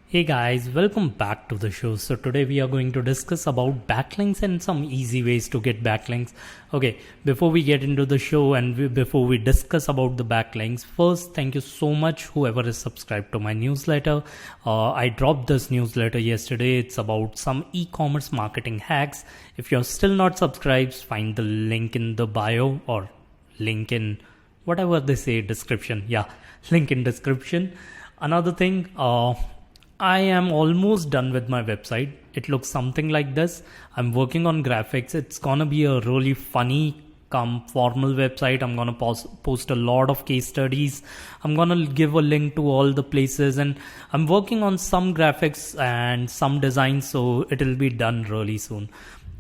Hey guys, welcome back to the show. So today we are going to discuss about backlinks and some easy ways to get backlinks. Okay, before we get into the show and before we discuss about the backlinks, first thank you so much whoever is subscribed to my newsletter. I dropped this newsletter yesterday. It's about some e-commerce marketing hacks. If you're still not subscribed, find the link in the bio or link in whatever they say description. Yeah, link in description. Another thing, I am almost done with my website. It looks something like this. I'm working on graphics. It's gonna be a really funny formal website. I'm gonna post a lot of case studies. I'm gonna give a link to all the places, and I'm working on some graphics and some designs, so it'll be done really soon.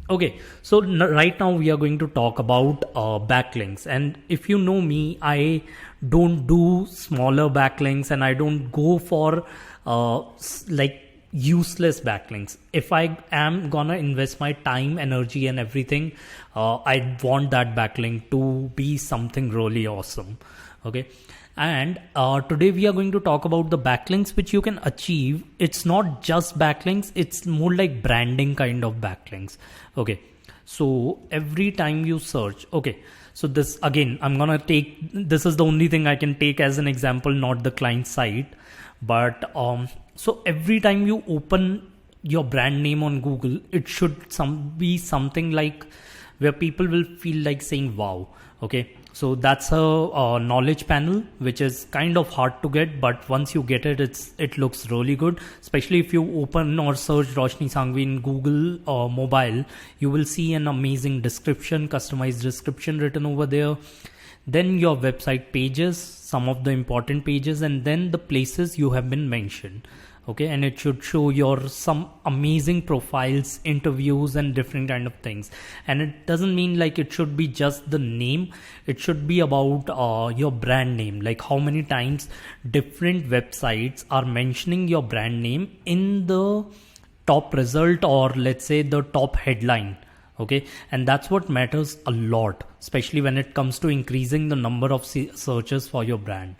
Okay, so right now we are going to talk about backlinks, and if you know me, I don't do smaller backlinks and I don't go for like useless backlinks. If I am gonna invest my time, energy and everything, I want that backlink to be something really awesome. Okay, and today we are going to talk about the backlinks which you can achieve. It's not just backlinks, it's more like branding kind of backlinks. Okay, so every time you search, okay, so this again, I'm gonna take, this is the only thing I can take as an example, not the client site. But so every time you open your brand name on Google, it should be something like where people will feel like saying wow. Okay, so that's a knowledge panel which is kind of hard to get, but once you get it, it looks really good. Especially if you open or search Roshni Sanghvi in Google or mobile, you will see an amazing description, customized description written over there. Then your website pages, some of the important pages, and then the places you have been mentioned. Okay, and it should show your some amazing profiles, interviews and different kind of things. And it doesn't mean like it should be just the name. It should be about your brand name, like how many times different websites are mentioning your brand name in the top result, or let's say the top headline. Okay, and that's what matters a lot, especially when it comes to increasing the number of searches for your brand.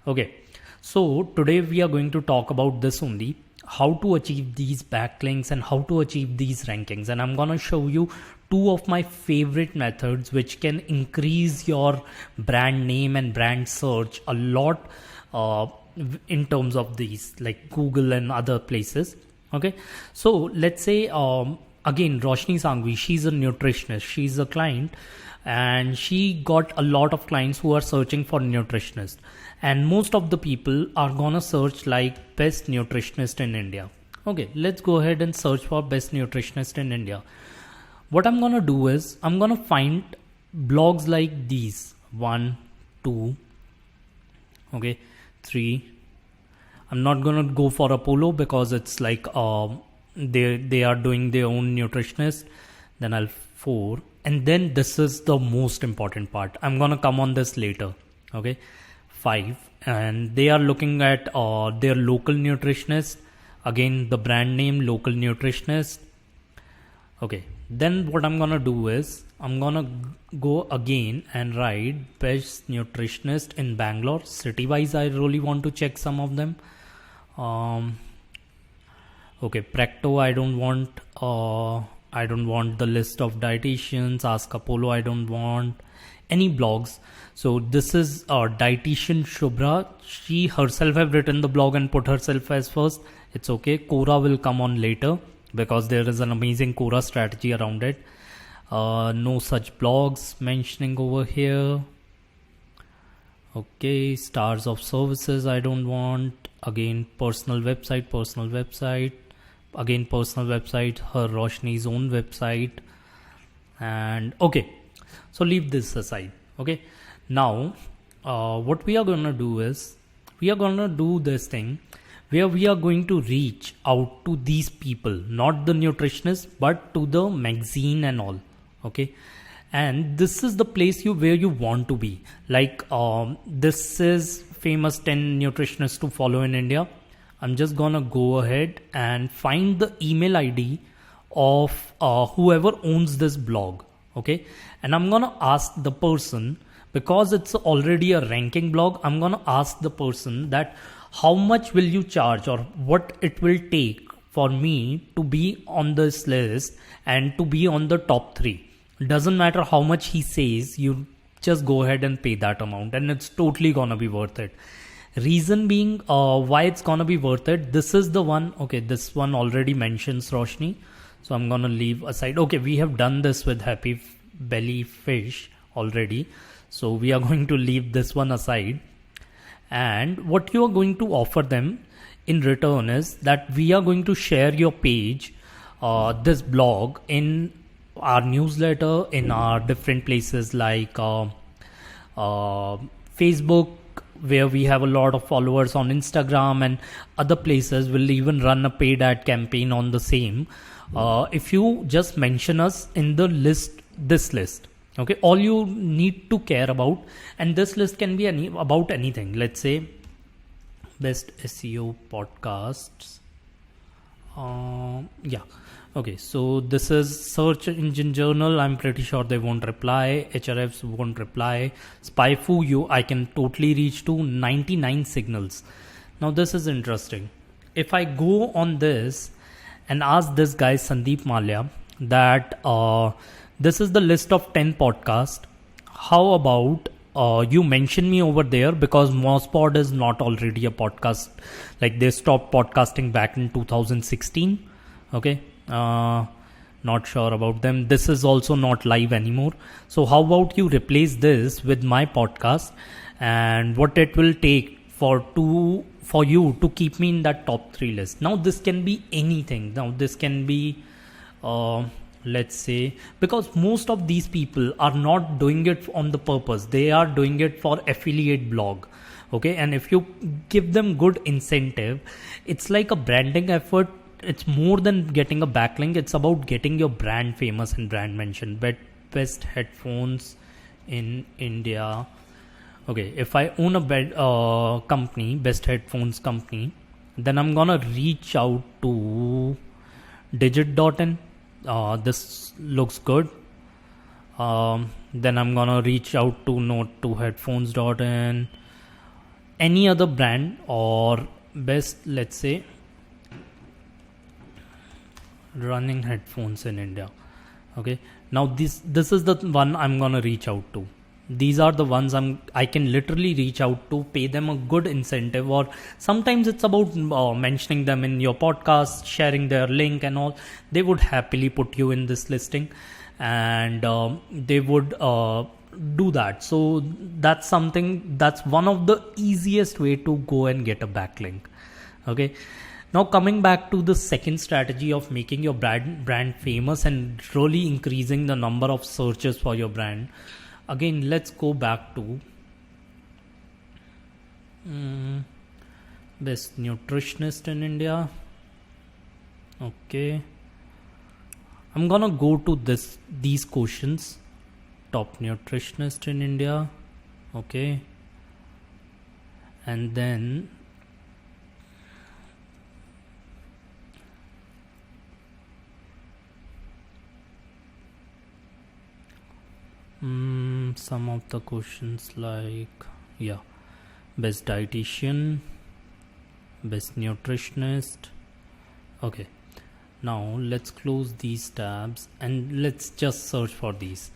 Okay, so today we are going to talk about this only, how to achieve these backlinks and how to achieve these rankings. And I'm gonna show you two of my favorite methods which can increase your brand name and brand search a lot in terms of these, like Google and other places. Okay, so let's say again, Roshni Sanghvi, she's a nutritionist. She's a client and she got a lot of clients who are searching for nutritionist. And most of the people are gonna search like best nutritionist in India. Okay, let's go ahead and search for best nutritionist in India. What I'm gonna do is I'm gonna find blogs like these. 1, 2, okay, 3. I'm not gonna go for Apollo because it's like they are doing their own nutritionist. Then I'll 4, and then this is the most important part. I'm gonna come on this later. Okay, 5, and they are looking at their local nutritionist. Again, the brand name local nutritionist. Okay, then what I'm gonna do is I'm gonna go again and write best nutritionist in Bangalore. City wise, I really want to check some of them. Okay, Practo, I don't want the list of dietitians. Ask Apollo, I don't want any blogs. So this is dietitian Shubhra. She herself have written the blog and put herself as first. It's okay. Quora will come on later because there is an amazing Quora strategy around it. No such blogs mentioning over here. Okay, stars of services, I don't want. Again, personal website. Again, personal website, her Roshni's own website. And okay, so leave this aside. Okay, now what we are gonna do is we are gonna do this thing where we are going to reach out to these people, not the nutritionists, but to the magazine and all. Okay, and this is the place where you want to be. Like this is famous 10 nutritionists to follow in India. I'm just gonna go ahead and find the email ID of whoever owns this blog. Okay, and I'm gonna ask the person, because it's already a ranking blog, I'm gonna ask the person that how much will you charge, or what it will take for me to be on this list and to be on the top 3. Doesn't matter how much he says, you just go ahead and pay that amount, and it's totally gonna be worth it. Reason being, why it's gonna be worth it, this is the one. Okay, this one already mentions Roshni, so I'm gonna leave aside. Okay, we have done this with Happy Belly Fish already, so we are going to leave this one aside. And what you are going to offer them in return is that we are going to share your page, this blog, in our newsletter, in our different places like Facebook, where we have a lot of followers, on Instagram and other places. We'll even run a paid ad campaign on the same. If you just mention us in the list, this list, okay, all you need to care about, and this list can be about anything. Let's say best SEO podcasts. Yeah. Okay, so this is Search Engine Journal. I'm pretty sure they won't reply. HRFs won't reply. SpyFu, I can totally reach to 99 signals. Now this is interesting. If I go on this and ask this guy Sandeep Malia that this is the list of 10 podcasts, how about you mention me over there, because Mozpod is not already a podcast. Like, they stopped podcasting back in 2016. Okay. Not sure about them. This is also not live anymore. So how about you replace this with my podcast, and what it will take for you to keep me in that top 3 list. Now this can be anything. Now this can be let's say, because most of these people are not doing it on the purpose, they are doing it for affiliate blog. Okay, and if you give them good incentive, it's like a branding effort. It's more than getting a backlink. It's about getting your brand famous and brand mentioned. Best headphones in India. Okay, if I own a company, best headphones company, then I'm gonna reach out to digit.in. This looks good. Then I'm gonna reach out to headphones.in. Any other brand, or best, let's say, running headphones in India. Okay, now this is the one I'm gonna reach out to. These are the ones I can literally reach out to, pay them a good incentive, or sometimes it's about mentioning them in your podcast, sharing their link and all. They would happily put you in this listing, and they would do that. So that's one of the easiest way to go and get a backlink. Okay. Now coming back to the second strategy of making your brand famous and really increasing the number of searches for your brand. Again, let's go back to best nutritionist in India. Okay, I'm gonna go to these questions. Top nutritionist in India. Okay, and then some of the questions like, yeah, best dietitian, best nutritionist. Okay, now let's close these tabs and let's just search for these.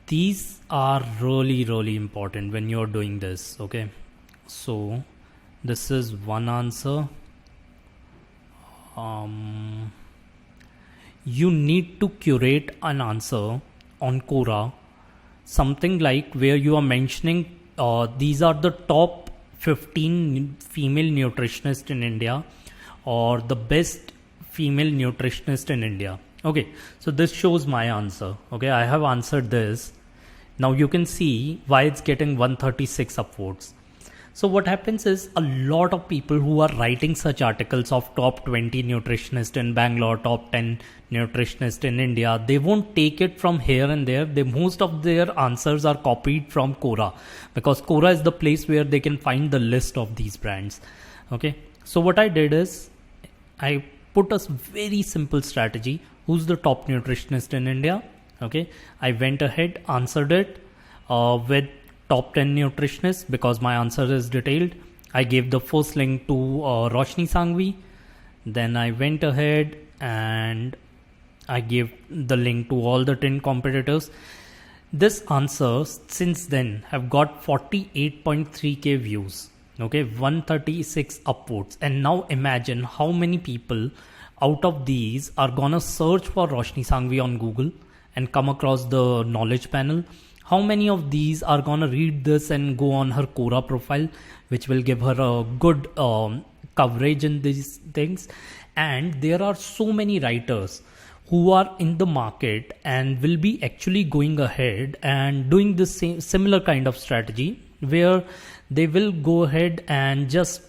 These are really, really important when you're doing this. Okay, so this is one answer. You need to curate an answer on Quora, something like where you are mentioning these are the top 15 female nutritionists in India, or the best female nutritionist in India. Okay, so this shows my answer. Okay, I have answered this. Now you can see why it's getting 136 upvotes. So what happens is, a lot of people who are writing such articles of top 20 nutritionist in Bangalore, top 10 nutritionist in India, they won't take it from here and there. Most of their answers are copied from Quora, because Quora is the place where they can find the list of these brands. Okay, so what I did is, I put a very simple strategy. Who's the top nutritionist in India? Okay, I went ahead, answered it with top 10 nutritionists, because my answer is detailed. I gave the first link to Roshni Sangvi. Then I went ahead and I gave the link to all the 10 competitors. This answer since then have got 48.3k views. Okay, 136 upvotes. And now imagine how many people out of these are gonna search for Roshni Sangvi on Google and come across the knowledge panel. How many of these are gonna read this and go on her Quora profile, which will give her a good coverage in these things. And there are so many writers who are in the market and will be actually going ahead and doing the same similar kind of strategy, where they will go ahead and just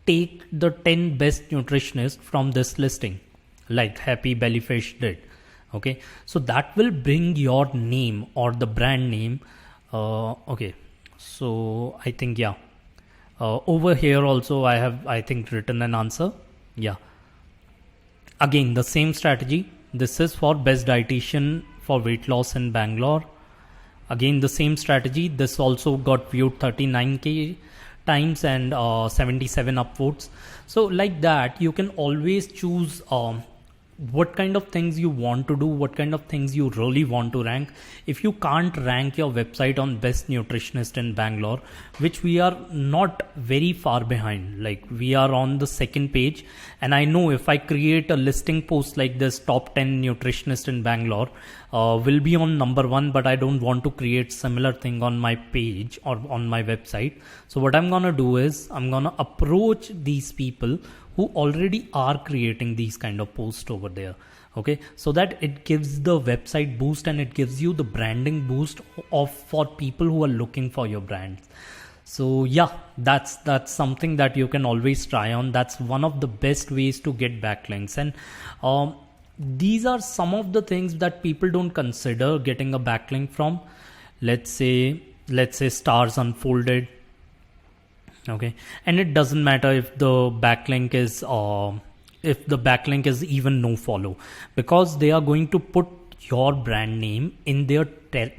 take the 10 best nutritionists from this listing, like Happy Bellyfish did. Okay, so that will bring your name or the brand name. Okay, so I think, yeah, over here also I have, I think, written an answer. Yeah, again the same strategy. This is for best dietitian for weight loss in Bangalore. Again the same strategy. This also got viewed 39k times and 77 upvotes. So like that, you can always choose what kind of things you want to do, what kind of things you really want to rank. If you can't rank your website on best nutritionist in Bangalore, which we are not very far behind, like we are on the second page, and I know if I create a listing post like this, top 10 nutritionist in Bangalore will be on number 1, but I don't want to create similar thing on my page or on my website. So what I'm gonna do is I'm gonna approach these people who already are creating these kind of posts over there. Okay, so that it gives the website boost and it gives you the branding boost of for people who are looking for your brands. So yeah, that's something that you can always try on. That's one of the best ways to get backlinks. And these are some of the things that people don't consider getting a backlink from. Let's say Stars Unfolded. Okay, and it doesn't matter if the backlink is even no follow, because they are going to put your brand name in their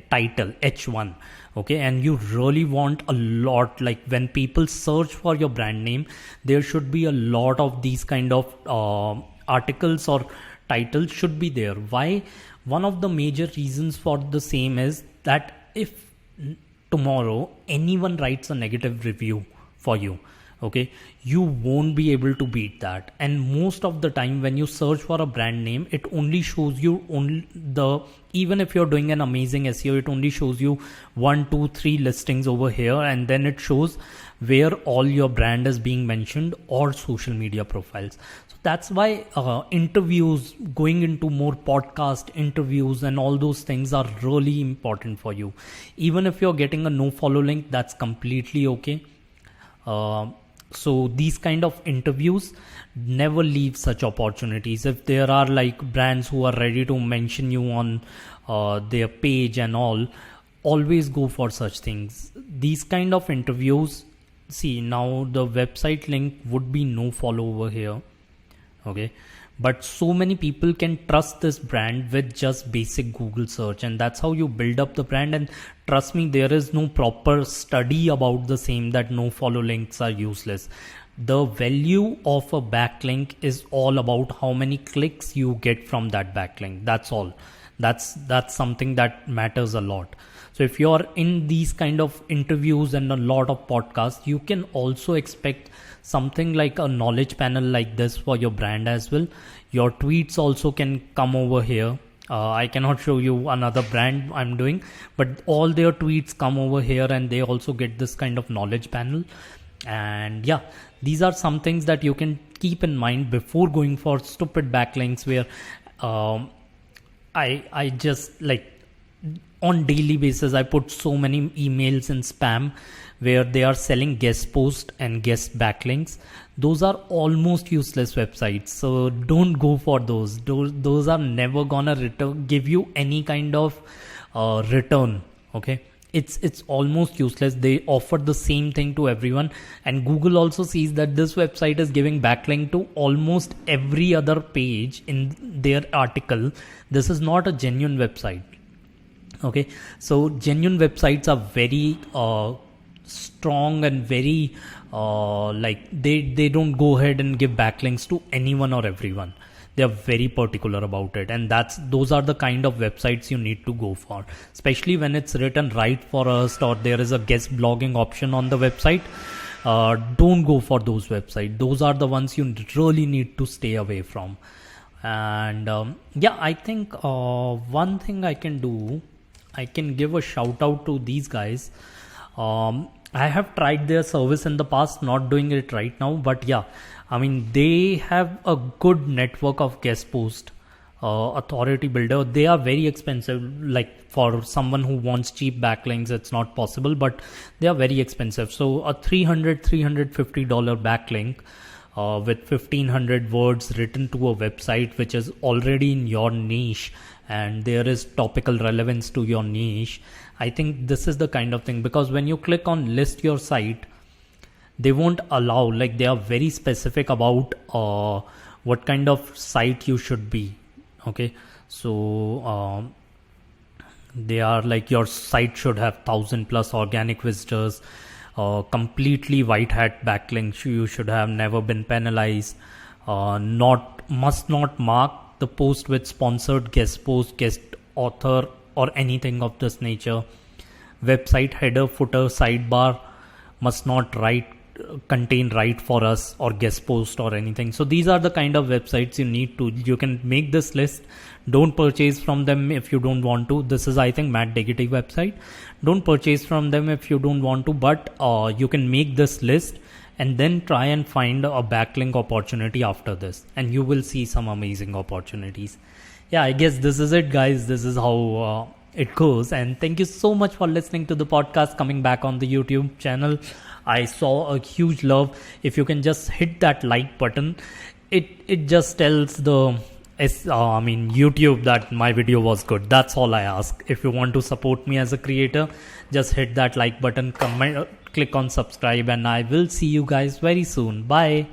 title H1. Okay, and you really want a lot, like when people search for your brand name, there should be a lot of these kind of articles or titles should be there. Why? One of the major reasons for the same is that if tomorrow anyone writes a negative review for you, okay, you won't be able to beat that. And most of the time when you search for a brand name, it only shows you even if you're doing an amazing SEO, it only shows you 1, 2, 3 listings over here, and then it shows where all your brand is being mentioned or social media profiles. So that's why interviews, going into more podcast interviews and all those things are really important for you. Even if you're getting a no follow link, that's completely okay. So these kind of interviews, never leave such opportunities. If there are like brands who are ready to mention you on their page and all, always go for such things. These kind of interviews, see, now the website link would be no follow over here. Okay, but so many people can trust this brand with just basic Google search, and that's how you build up the brand. And trust me, there is no proper study about the same that no follow links are useless. The value of a backlink is all about how many clicks you get from that backlink. That's all. That's something that matters a lot. So if you're in these kind of interviews and a lot of podcasts, you can also expect something like a knowledge panel like this for your brand as well. Your tweets also can come over here. I cannot show you another brand I'm doing, but all their tweets come over here and they also get this kind of knowledge panel. And yeah, these are some things that you can keep in mind before going for stupid backlinks, where I just like on daily basis I put so many emails in spam where they are selling guest post and guest backlinks. Those are almost useless websites, so don't go for those. Those are never gonna give you any kind of return. Okay, it's almost useless. They offer the same thing to everyone, and Google also sees that this website is giving backlink to almost every other page in their article. This is not a genuine website. Okay, so genuine websites are very strong and very like they don't go ahead and give backlinks to anyone or everyone. They are very particular about it, and those are the kind of websites you need to go for, especially when it's written right for us or there is a guest blogging option on the website. Don't go for those websites. Those are the ones you really need to stay away from. And I think one thing I can do, I can give a shout out to these guys. I have tried their service in the past, not doing it right now, but yeah, I mean, they have a good network of guest post authority builder. They are very expensive. Like for someone who wants cheap backlinks, it's not possible, but they are very expensive. So a $350 backlink with 1500 words written to a website which is already in your niche and there is topical relevance to your niche. I think this is the kind of thing, because when you click on list your site, they won't allow, like they are very specific about what kind of site you should be. Okay, so they are like, your site should have 1,000+ organic visitors, completely white hat backlinks you should have, never been penalized, must not mark the post with sponsored guest post, guest author or anything of this nature. Website header, footer, sidebar must not contain right for us or guest post or anything. So these are the kind of websites you can make this list. Don't purchase from them if you don't want to. This is, I think, Matt Diggity website. Don't purchase from them if you don't want to, but you can make this list and then try and find a backlink opportunity after this, and you will see some amazing opportunities. Yeah, I guess this is it, guys. This is how it goes. And thank you so much for listening to the podcast, coming back on the YouTube channel. I saw a huge love. If you can just hit that like button, it just tells the YouTube that my video was good. That's all I ask. If you want to support me as a creator, just hit that like button, comment, click on subscribe, and I will see you guys very soon. Bye.